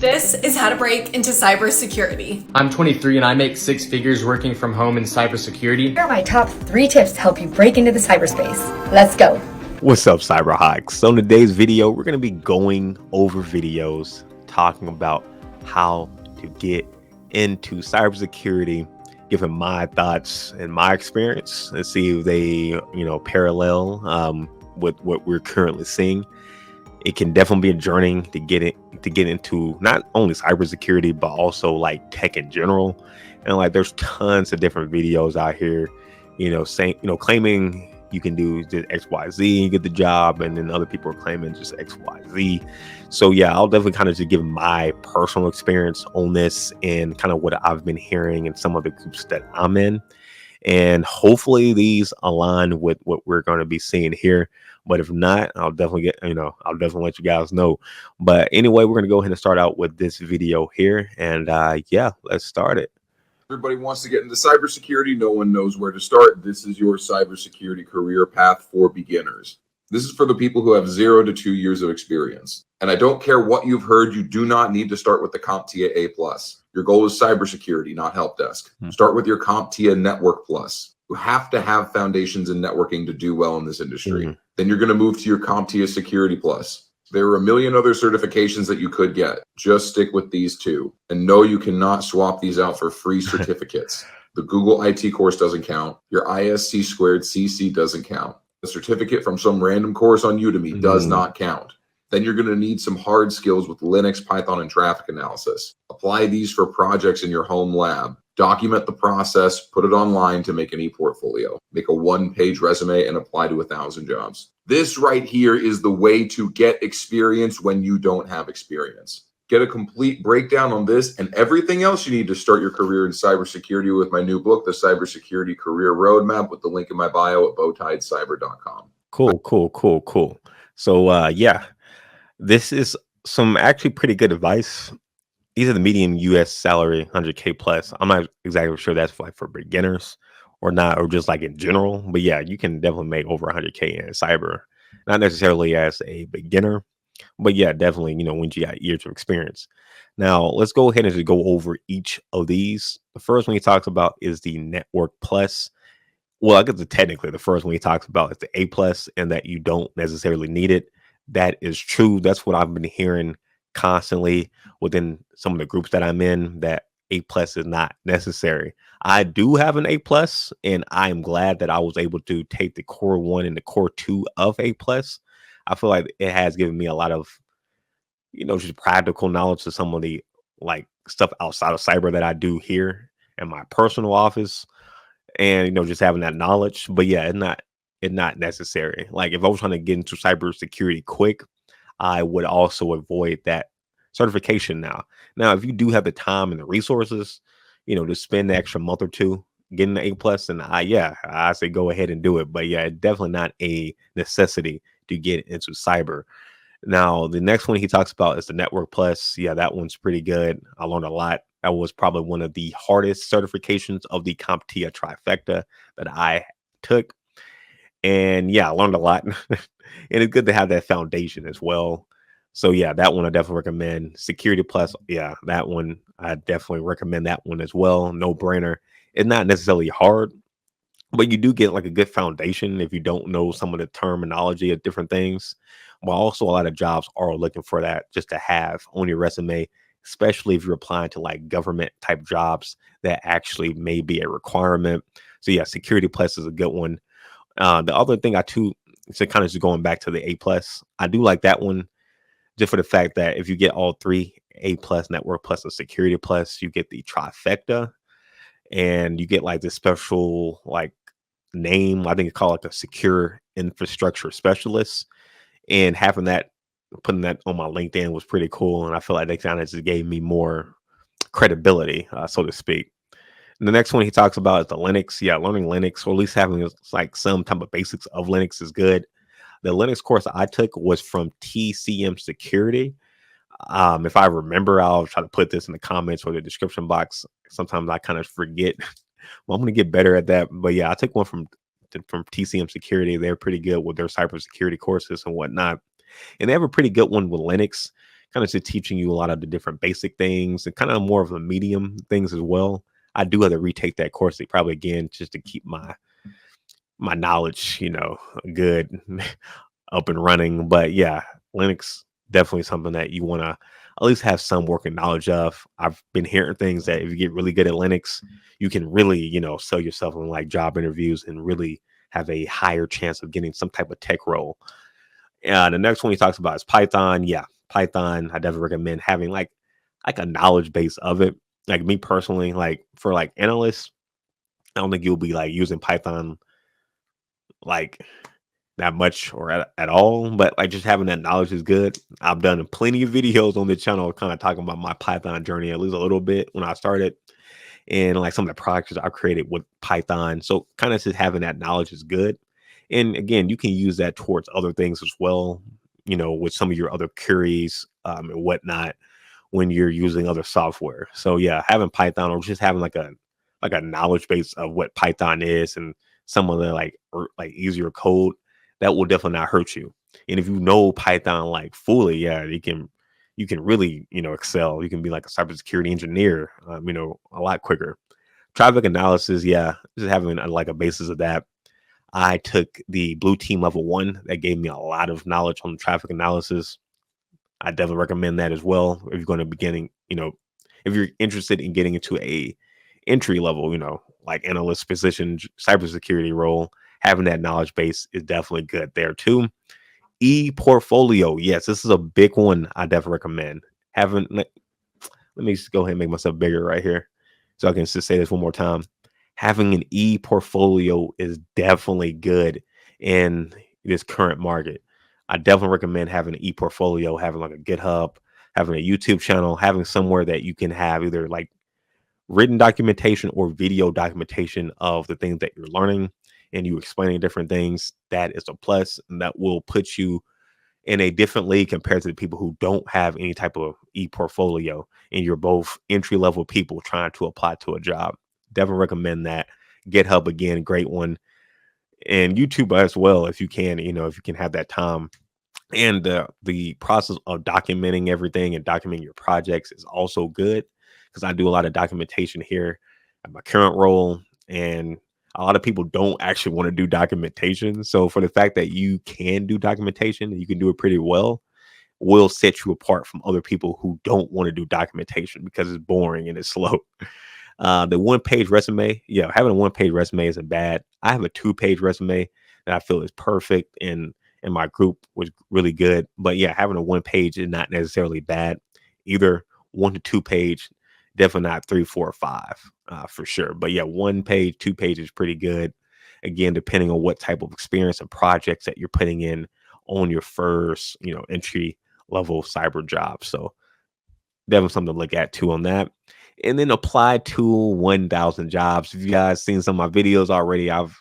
This is how to break into cybersecurity. I'm 23 and I make 6 figures working from home in cybersecurity. Here are my top 3 tips to help you break into the cyberspace. Let's go. What's up, Cyberhawks? So in today's video, we're going to be going over videos talking about how to get into cybersecurity, giving my thoughts and my experience and see if they, parallel with what we're currently seeing. It can definitely be a journey to get into not only cybersecurity, but also like tech in general. And like there's tons of different videos out here, saying, claiming you can do just XYZ and get the job, and then other people are claiming just XYZ. So yeah, I'll definitely kind of just give my personal experience on this and kind of what I've been hearing in some of the groups that I'm in. And hopefully these align with what we're going to be seeing here. But if not, I'll definitely let you guys know. But anyway, we're going to go ahead and start out with this video here. And yeah, let's start it. Everybody wants to get into cybersecurity. No one knows where to start. This is your cybersecurity career path for beginners. This is for the people who have 0 to 2 years of experience. And I don't care what you've heard, you do not need to start with the CompTIA A+. Your goal is cybersecurity, not help desk. Start with your CompTIA Network Plus. You have to have foundations in networking to do well in this industry. Then you're going to move to your CompTIA Security Plus. There are a million other certifications that you could get. Just stick with these 2. And no, you cannot swap these out for free certificates. The Google IT course doesn't count. Your ISC squared CC doesn't count. A certificate from some random course on Udemy does not count. Then you're going to need some hard skills with Linux, Python, and traffic analysis. Apply these for projects in your home lab. Document the process, put it online to make an e-portfolio. Make a 1-page resume and apply to 1,000 jobs. This right here is the way to get experience when you don't have experience. Get a complete breakdown on this and everything else you need to start your career in cybersecurity with my new book, The Cybersecurity Career Roadmap, with the link in my bio at bowtiecyber.com. Cool. So yeah, this is some actually pretty good advice. These are the median US salary, 100K plus. I'm not exactly sure that's like for beginners or not, or just like in general. But yeah, you can definitely make over 100K in cyber, not necessarily as a beginner, but yeah, definitely, when you got years of experience. Now, let's go ahead and just go over each of these. The first one he talks about is the Network Plus. Well, I guess technically the first one he talks about is the A plus, and that you don't necessarily need it. That is true. That's what I've been hearing constantly within some of the groups that I'm in, that A plus is not necessary. I do have an A plus, and I'm glad that I was able to take the core 1 and the core 2 of A plus. I feel like it has given me a lot of, just practical knowledge of some of the like stuff outside of cyber that I do here in my personal office, and just having that knowledge. But yeah, it's not necessary. Like if I was trying to get into cybersecurity quick, I would also avoid that certification now. Now, if you do have the time and the resources, to spend the extra month or 2 getting the A plus, and I say go ahead and do it. But yeah, it's definitely not a necessity to get into cyber. Now, the next one he talks about is the Network Plus. Yeah, that one's pretty good. I learned a lot. That was probably one of the hardest certifications of the CompTIA trifecta that I took. And yeah, I learned a lot. And it's good to have that foundation as well. So yeah, that one I definitely recommend. Security Plus, yeah, that one I definitely recommend that one as well. No brainer. It's not necessarily hard, but you do get like a good foundation if you don't know some of the terminology of different things. But also a lot of jobs are looking for that just to have on your resume, especially if you're applying to like government type jobs that actually may be a requirement. So yeah, Security Plus is a good one. The other thing so kind of just going back to the A plus, I do like that one just for the fact that if you get all 3, A plus, Network Plus, and Security Plus, you get the trifecta, and you get like this special like name. I think it's called like a secure infrastructure specialist, and putting that on my LinkedIn was pretty cool. And I feel like they kind of just gave me more credibility, so to speak. And the next one he talks about is the Linux. Yeah, learning Linux, or at least having like some type of basics of Linux is good. The Linux course I took was from TCM Security. If I remember, I'll try to put this in the comments or the description box. Sometimes I kind of forget. Well, I'm going to get better at that. But yeah, I took one from TCM Security. They're pretty good with their cybersecurity courses and whatnot. And they have a pretty good one with Linux, kind of just teaching you a lot of the different basic things and kind of more of the medium things as well. I do have to retake that course, probably again, just to keep my knowledge, good up and running. But yeah, Linux definitely something that you want to at least have some working knowledge of. I've been hearing things that if you get really good at Linux, you can really, sell yourself in like job interviews and really have a higher chance of getting some type of tech role. The next one he talks about is Python. Yeah, Python. I definitely recommend having like a knowledge base of it. Like me personally, like for like analysts, I don't think you'll be like using Python like that much or at all, but like just having that knowledge is good. I've done plenty of videos on the channel kind of talking about my Python journey, at least a little bit when I started, and like some of the projects I created with Python. So kind of just having that knowledge is good. And again, you can use that towards other things as well, with some of your other queries and whatnot when you're using other software. So yeah, having Python or just having like a knowledge base of what Python is and some of the like easier code, that will definitely not hurt you. And if you know Python like fully, yeah, you can really, excel. You can be like a cybersecurity engineer, a lot quicker. Traffic analysis, yeah, just having like a basis of that. I took the Blue Team Level 1. That gave me a lot of knowledge on traffic analysis. I definitely recommend that as well. If you're going to be getting, if you're interested in getting into a entry level, like analyst position, cybersecurity role, having that knowledge base is definitely good there too. E-portfolio. Yes, this is a big one. I definitely recommend having. Let me just go ahead and make myself bigger right here, so I can just say this one more time. Having an e-portfolio is definitely good in this current market. I definitely recommend having an e-portfolio, having like a GitHub, having a YouTube channel, having somewhere that you can have either like written documentation or video documentation of the things that you're learning and you explaining different things. That is a plus, and that will put you in a different league compared to the people who don't have any type of e-portfolio, and you're both entry level people trying to apply to a job. Definitely recommend that. GitHub, again, great one, and YouTube as well if you can, if you can have that time. And the process of documenting everything and documenting your projects is also good, because I do a lot of documentation here at my current role, and a lot of people don't actually want to do documentation. So for the fact that you can do documentation and you can do it pretty well, will set you apart from other people who don't want to do documentation because it's boring and it's slow. The one-page resume, yeah, having a one-page resume isn't bad. I have a two-page resume that I feel is perfect, and my group was really good. But yeah, having a one page is not necessarily bad either. 1 to 2 page, definitely not 3, 4, or 5 for sure. But yeah, 1 page, 2 pages is pretty good. Again, depending on what type of experience and projects that you're putting in on your first, entry level cyber job. So definitely something to look at too on that. And then apply to 1,000 jobs. If you guys seen some of my videos already, I've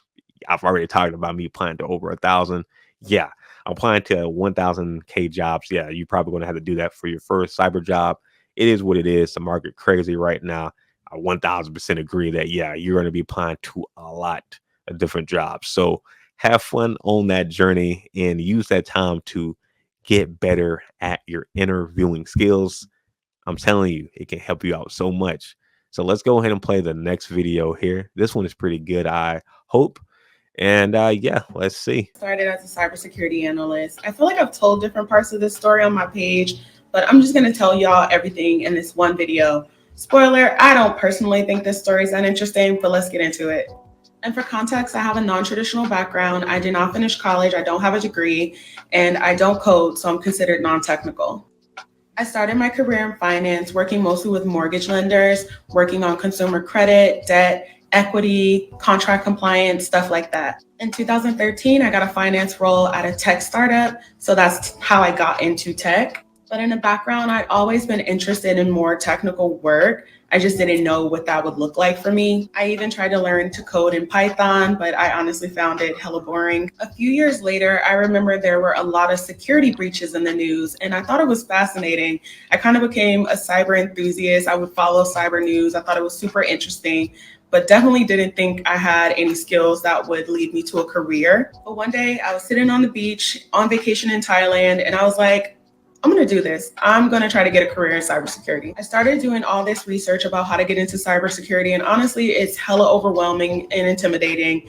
already talked about me applying to over 1,000. Yeah, applying to 1,000K jobs. Yeah, you're probably going to have to do that for your first cyber job. It is what it is. The market crazy right now. I 1,000% agree that, yeah, you're going to be applying to a lot of different jobs. So have fun on that journey and use that time to get better at your interviewing skills. I'm telling you, it can help you out so much. So let's go ahead and play the next video here. This one is pretty good, I hope. And yeah, let's see. Started as a cybersecurity analyst. I feel like I've told different parts of this story on my page, but I'm just going to tell y'all everything in this one video. Spoiler, I don't personally think this story is that interesting, but let's get into it. And for context, I have a non-traditional background. I did not finish college. I don't have a degree, and I don't code, so I'm considered non-technical. I started my career in finance, working mostly with mortgage lenders, working on consumer credit, debt, equity, contract compliance, stuff like that. In 2013, I got a finance role at a tech startup. So that's how I got into tech. But in the background, I'd always been interested in more technical work. I just didn't know what that would look like for me. I even tried to learn to code in Python, but I honestly found it hella boring. A few years later, I remember there were a lot of security breaches in the news, and I thought it was fascinating. I kind of became a cyber enthusiast. I would follow cyber news. I thought it was super interesting, but definitely didn't think I had any skills that would lead me to a career. But one day I was sitting on the beach on vacation in Thailand, and I was like, I'm going to do this. I'm going to try to get a career in cybersecurity. I started doing all this research about how to get into cybersecurity, and honestly, it's hella overwhelming and intimidating.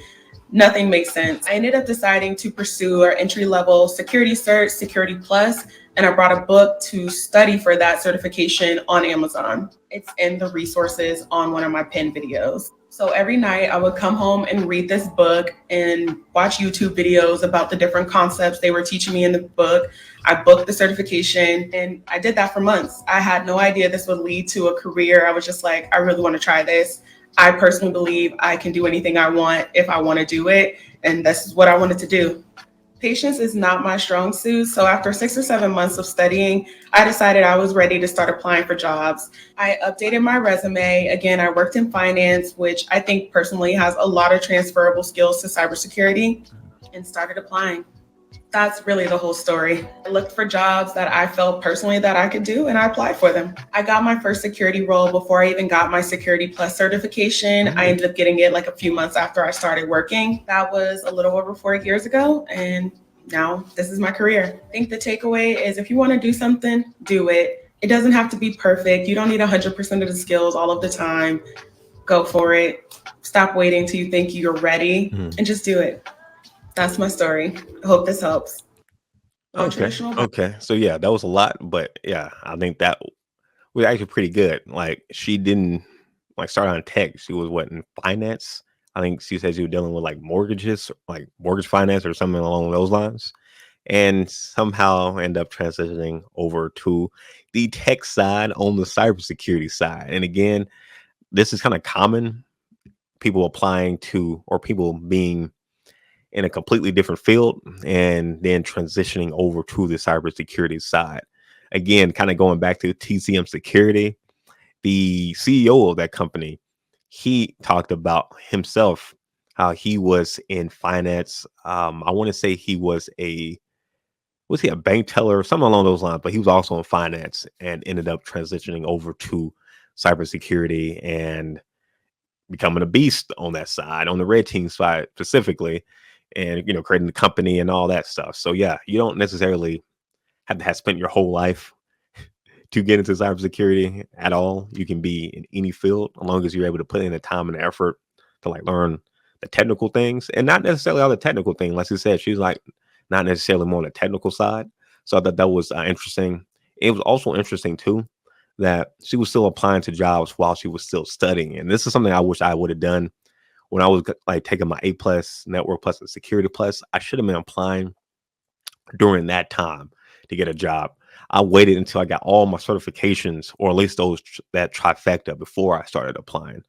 Nothing makes sense. I ended up deciding to pursue our entry-level security cert, Security Plus, and I brought a book to study for that certification on Amazon. It's in the resources on one of my pinned videos. So every night I would come home and read this book and watch YouTube videos about the different concepts they were teaching me in the book. I booked the certification and I did that for months. I had no idea this would lead to a career. I was just like, I really want to try this. I personally believe I can do anything I want if I want to do it. And this is what I wanted to do. Patience is not my strong suit. So after 6 or 7 months of studying, I decided I was ready to start applying for jobs. I updated my resume. Again, I worked in finance, which I think personally has a lot of transferable skills to cybersecurity, and started applying. That's really the whole story. I looked for jobs that I felt personally that I could do, and I applied for them. I got my first security role before I even got my Security Plus certification. I ended up getting it like a few months after I started working. That was a little over 4 years ago, and now this is my career. I think the takeaway is if you want to do something, do it. It doesn't have to be perfect. You don't need 100% of the skills all of the time. Go for it. Stop waiting till you think you're ready and just do it. That's my story. I hope this helps. Okay. So yeah, that was a lot, but yeah, I think that was actually pretty good. Like she didn't like start on tech. She was what in finance. I think she said she was dealing with like mortgages, like mortgage finance or something along those lines, and somehow end up transitioning over to the tech side on the cybersecurity side. And again, this is kind of common. People applying to or people being in a completely different field and then transitioning over to the cybersecurity side. Again, kind of going back to TCM Security, the CEO of that company, he talked about himself, how he was in finance. I want to say was he a bank teller or something along those lines, but he was also in finance and ended up transitioning over to cybersecurity and becoming a beast on that side, on the red team side specifically, and creating the company and all that stuff. So yeah, you don't necessarily have to have spent your whole life to get into cybersecurity at all. You can be in any field as long as you're able to put in the time and effort to like learn the technical things, and not necessarily all the technical things. Like you said, she's like not necessarily more on the technical side. So I thought that was interesting. It was also interesting too that she was still applying to jobs while she was still studying, and this is something I wish I would have done when I was like taking my A plus, Network Plus, and Security Plus. I should have been applying during that time to get a job. I waited until I got all my certifications, or at least that trifecta, before I started applying.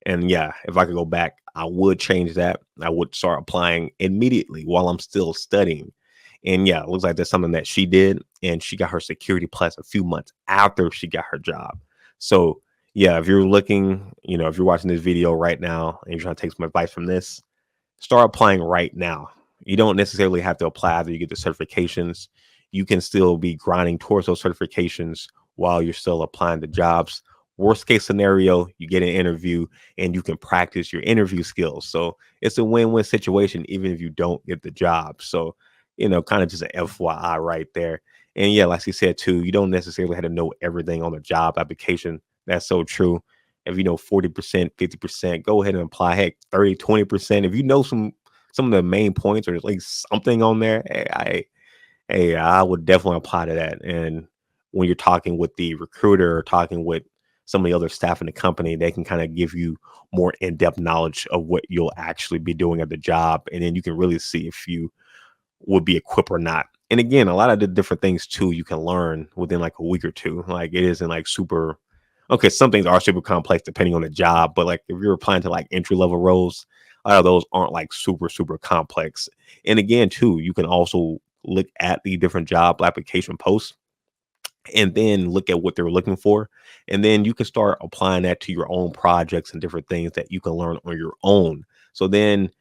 And yeah, if I could go back, I would change that. I would start applying immediately while I'm still studying. And yeah, it looks like that's something that she did. And she got her Security Plus a few months after she got her job. So yeah, if you're looking, if you're watching this video right now and you're trying to take some advice from this, start applying right now. You don't necessarily have to apply after you get the certifications. You can still be grinding towards those certifications while you're still applying to jobs. Worst case scenario, you get an interview and you can practice your interview skills. So it's a win-win situation, even if you don't get the job. So, kind of just an FYI right there. And yeah, like you said too, you don't necessarily have to know everything on the job application. That's so true. If you know 40%, 50%, go ahead and apply. Heck, 30, 20%. If you know some of the main points or at least something on there, I would definitely apply to that. And when you're talking with the recruiter or talking with some of the other staff in the company, they can kind of give you more in-depth knowledge of what you'll actually be doing at the job. And then you can really see if you would be equipped or not. And again, a lot of the different things too, you can learn within like a week or two. Like it isn't like super, okay, some things are super complex depending on the job, but like if you're applying to like entry-level roles, a lot of those aren't like super, super complex. And again, too, you can also look at the different job application posts and then look at what they're looking for. And then you can start applying that to your own projects and different things that you can learn on your own. So then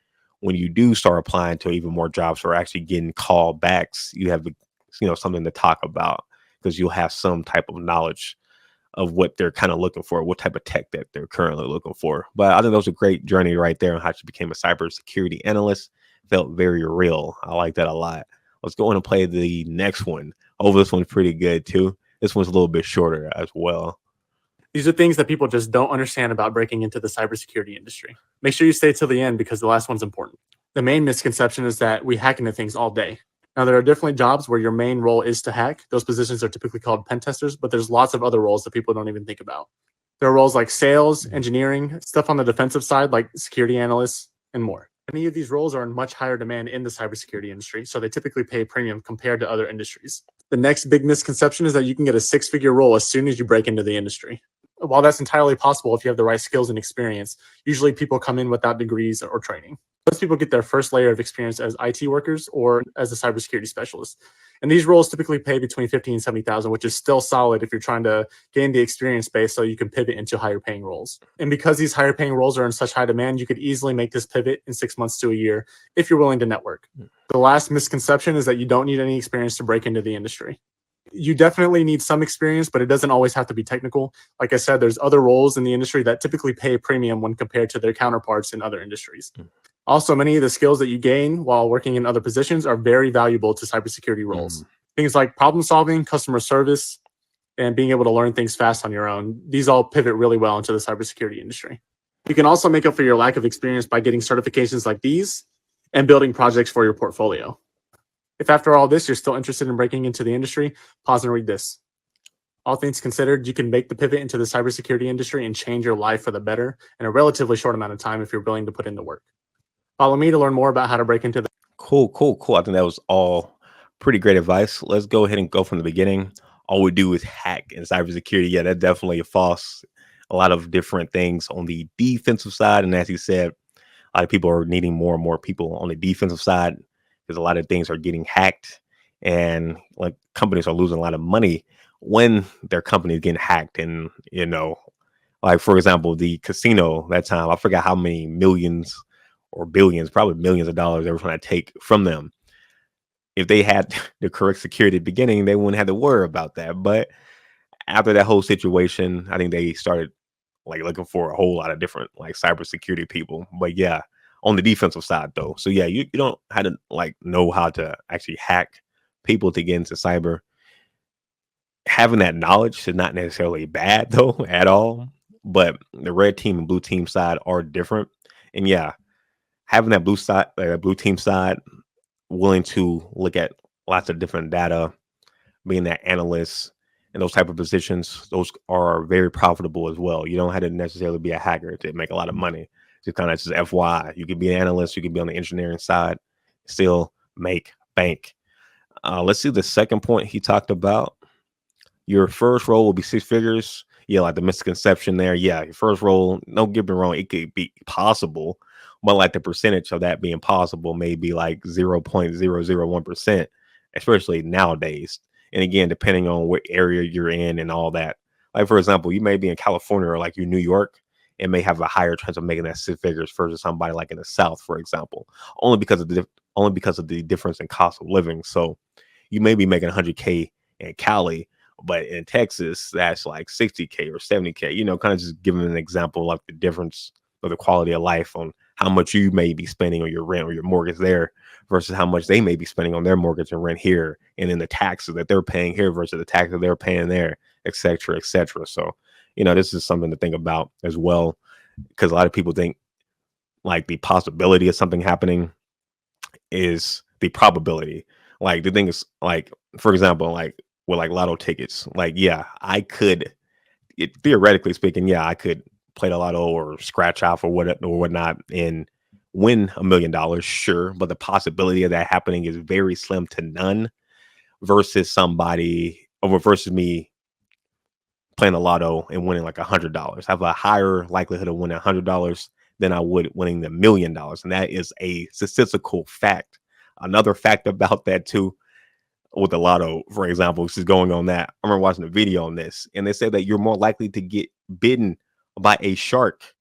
when you do start applying to even more jobs or actually getting called backs, you have, something to talk about because you'll have some type of knowledge of what they're kind of looking for, what type of tech that they're currently looking for. But I think that was a great journey right there on how she became a cybersecurity analyst. Felt very real. I like that a lot. Let's go on and play the next one. Oh, this one's pretty good too. This one's a little bit shorter as well. These are things that people just don't understand about breaking into the cybersecurity industry. Make sure you stay till the end because the last one's important. The main misconception is that we hack into things all day. Now, there are definitely jobs where your main role is to hack. Those positions are typically called pen testers, but there's lots of other roles that people don't even think about. There are roles like sales, engineering, stuff on the defensive side like security analysts, and more. Many of these roles are in much higher demand in the cybersecurity industry, so they typically pay premium compared to other industries. The next big misconception is that you can get a six-figure role as soon as you break into the industry. While that's entirely possible if you have the right skills and experience, usually people come in without degrees or training. Most people get their first layer of experience as IT workers or as a cybersecurity specialist. And these roles typically pay between $50,000 and $70,000, which is still solid if you're trying to gain the experience base so you can pivot into higher paying roles. And because these higher paying roles are in such high demand, you could easily make this pivot in 6 months to a year if you're willing to network. The last misconception is that you don't need any experience to break into the industry. You definitely need some experience, but it doesn't always have to be technical. Like I said, there's other roles in the industry that typically pay a premium when compared to their counterparts in other industries. Also, many of the skills that you gain while working in other positions are very valuable to cybersecurity roles. Things like problem solving, customer service, and being able to learn things fast on your own. These all pivot really well into the cybersecurity industry. You can also make up for your lack of experience by getting certifications like these and building projects for your portfolio. If after all this, you're still interested in breaking into the industry, pause and read this. All things considered, you can make the pivot into the cybersecurity industry and change your life for the better in a relatively short amount of time if you're willing to put in the work. Follow me to learn more about how to break into the... Cool. I think that was all pretty great advice. Let's go ahead and go from the beginning. All we do is hack in cybersecurity. Yeah, that's definitely false. A lot of different things on the defensive side. And as he said, a lot of people are needing more and more people on the defensive side because a lot of things are getting hacked and like companies are losing a lot of money when their company is getting hacked. And, like, for example, the casino that time, I forgot how many millions or billions, probably millions of dollars they were trying to take from them. If they had the correct security at the beginning, they wouldn't have to worry about that. But after that whole situation, I think they started like looking for a whole lot of different like cybersecurity people. But yeah, on the defensive side though. So yeah, you don't have to like know how to actually hack people to get into cyber. Having that knowledge is not necessarily bad though at all. But the red team and blue team side are different. And yeah, having that blue team side, willing to look at lots of different data, being that analyst and those type of positions, those are very profitable as well. You don't have to necessarily be a hacker to make a lot of money. Just kind of just FYI, you can be an analyst, you can be on the engineering side, still make bank. Let's see the second point he talked about. Your first role will be six figures. Yeah, like the misconception there. Yeah, your first role, don't get me wrong, it could be possible, but like the percentage of that being possible may be like 0.001%, especially nowadays. And again, depending on what area you're in and all that. Like, for example, you may be in California or like you New York and may have a higher chance of making that six figures versus somebody like in the South, for example, only because of the difference in cost of living. So you may be making 100K in Cali, but in Texas, that's like 60K or 70K, kind of just giving an example of the difference of the quality of life on how much you may be spending on your rent or your mortgage there versus how much they may be spending on their mortgage and rent here. And then the taxes that they're paying here versus the taxes they're paying there, et cetera, et cetera. So, this is something to think about as well, because a lot of people think like the possibility of something happening is the probability. Like the thing is like, for example, like with like lotto tickets, like, yeah, I could, theoretically speaking, yeah, I could play the lotto or scratch off or whatnot and win $1 million, sure, but the possibility of that happening is very slim to none versus me playing the lotto and winning like $100. I have a higher likelihood of winning $100 than I would winning the $1 million, and that is a statistical fact. Another fact about that too, with the lotto, for example, which is going on that. I remember watching a video on this, and they said that you're more likely to get bitten by a shark,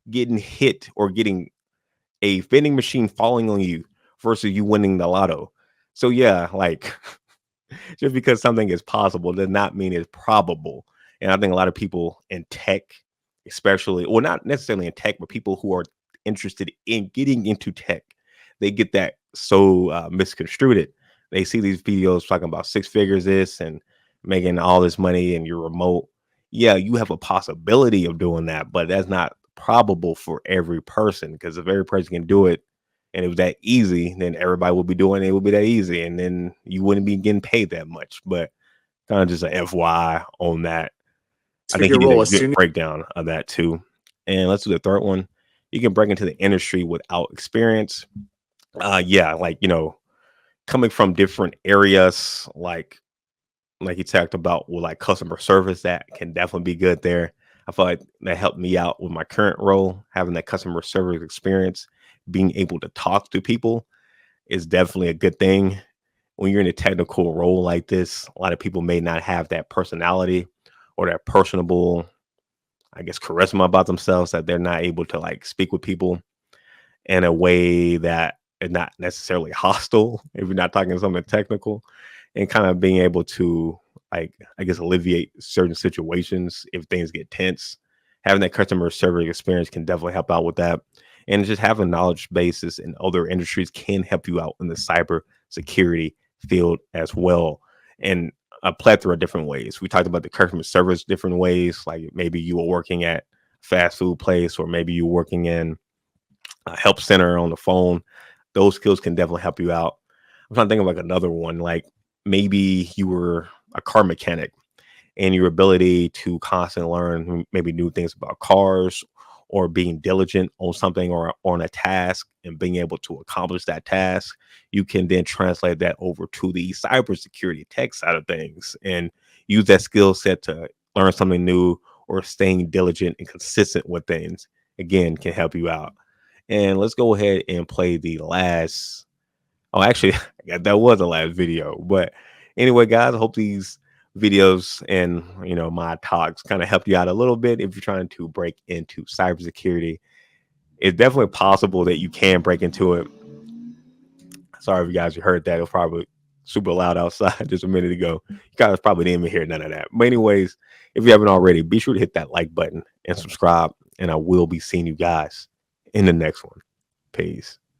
getting hit, or getting a vending machine falling on you versus you winning the lotto. So yeah, like just because something is possible does not mean it's probable. And I think a lot of people in tech, especially, well, not necessarily in tech, but people who are interested in getting into tech, they get that so misconstrued. They see these videos talking about six figures this and making all this money and you're remote. Yeah, you have a possibility of doing that, but that's not probable for every person, because if every person can do it and it was that easy, then everybody would be doing it. It would be that easy, and then you wouldn't be getting paid that much. But kind of just an FYI on that. I think Your he did role a as good soon breakdown of that too. And let's do the third one. You can break into the industry without experience. Yeah, like coming from different areas, like you talked about with like customer service, that can definitely be good there. I feel like that helped me out with my current role, having that customer service experience, being able to talk to people is definitely a good thing. When you're in a technical role like this, a lot of people may not have that personality or that personable, I guess, charisma about themselves, that they're not able to like speak with people in a way that is not necessarily hostile if you're not talking something technical, and kind of being able to, like, I guess, alleviate certain situations if things get tense. Having that customer service experience can definitely help out with that. And just having knowledge bases in other industries can help you out in the cyber security field as well. And a plethora of different ways. We talked about the customer service different ways, like maybe you were working at a fast food place, or maybe you're working in a help center on the phone. Those skills can definitely help you out. I'm trying to think of like another one, like maybe you were a car mechanic and your ability to constantly learn maybe new things about cars, or being diligent on something or on a task and being able to accomplish that task. You can then translate that over to the cybersecurity tech side of things and use that skill set to learn something new, or staying diligent and consistent with things, again, can help you out. And let's go ahead and play the last. Oh, actually, that was the last video. But anyway, guys, I hope these videos and my talks kind of help you out a little bit if you're trying to break into cybersecurity. It's definitely possible that you can break into it. Sorry if you guys heard that. It was probably super loud outside just a minute ago. You guys probably didn't even hear none of that. But anyways, if you haven't already, be sure to hit that like button and subscribe. And I will be seeing you guys in the next one. Peace.